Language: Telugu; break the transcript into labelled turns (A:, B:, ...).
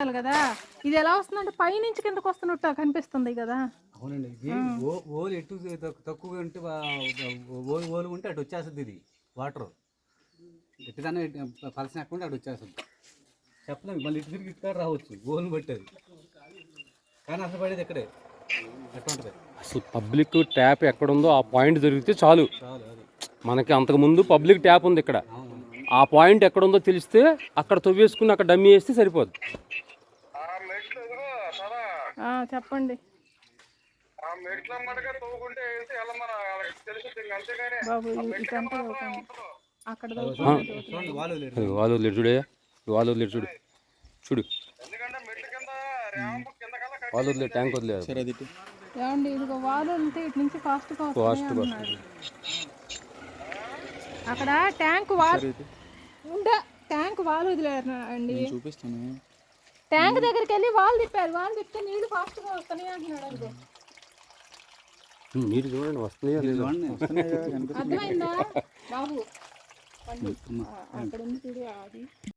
A: కదా ఇది ఎలా వస్తుందంటే పైనుంచి కిందకు వస్తున్నట్టు కనిపిస్తుంది కదా.
B: అవునండి, ఇది ఓలు ఎటు తక్కువ ఉంటే ఓలు ఉంటే అటు వచ్చేస్తుంది. ఇది వాటర్ ఎట్టుగానే పలసిన అక్కడ అటు వచ్చేస్తుంది. చెప్పలేము, మళ్ళీ ఇటు తిరిగి ఇటు రావచ్చు ఓలు పట్టేది, కానీ అసలు పడేది ఇక్కడే. ఎట్లా
C: అసలు పబ్లిక్ ట్యాప్ ఎక్కడుందో ఆ పాయింట్ దొరికితే చాలు.
B: అది
C: మనకి అంతకుముందు పబ్లిక్ ట్యాప్ ఉంది ఇక్కడ, ఆ పాయింట్ ఎక్కడుందో తెలిస్తే అక్కడ తవ్వేసుకుని అక్కడ డమ్మీ వేస్తే సరిపోదు.
A: చెప్పండి బాబు, అక్కడ
C: వాళ్ళు వదిలేరు చూడయ్యా, వాళ్ళు వదిలేరు చూడు చూడు, వాళ్ళు వదిలేరు, ట్యాంక్ వదిలేరు.
A: ఏమండి ఇదిగో వాళ్ళు వెళ్తే ఇటు నుంచి ఫాస్ట్గా అక్కడ ట్యాంక్ వాళ్ళు ట్యాంక్ వాళ్ళు వదిలేరు అండి.
D: చూపిస్తాను,
A: ట్యాంక్ దగ్గరికి వెళ్ళి వాళ్ళు తిప్పారు, వాళ్ళు తిప్పితే నీళ్ళు ఫాస్ట్గా వస్తున్నాయి అంటున్నాడు. అదిగో
C: మీరు చూడండి వస్తున్నాయా లేదు,
A: అర్థమైందా బాబు? అక్కడ ఉంది చూడు అది.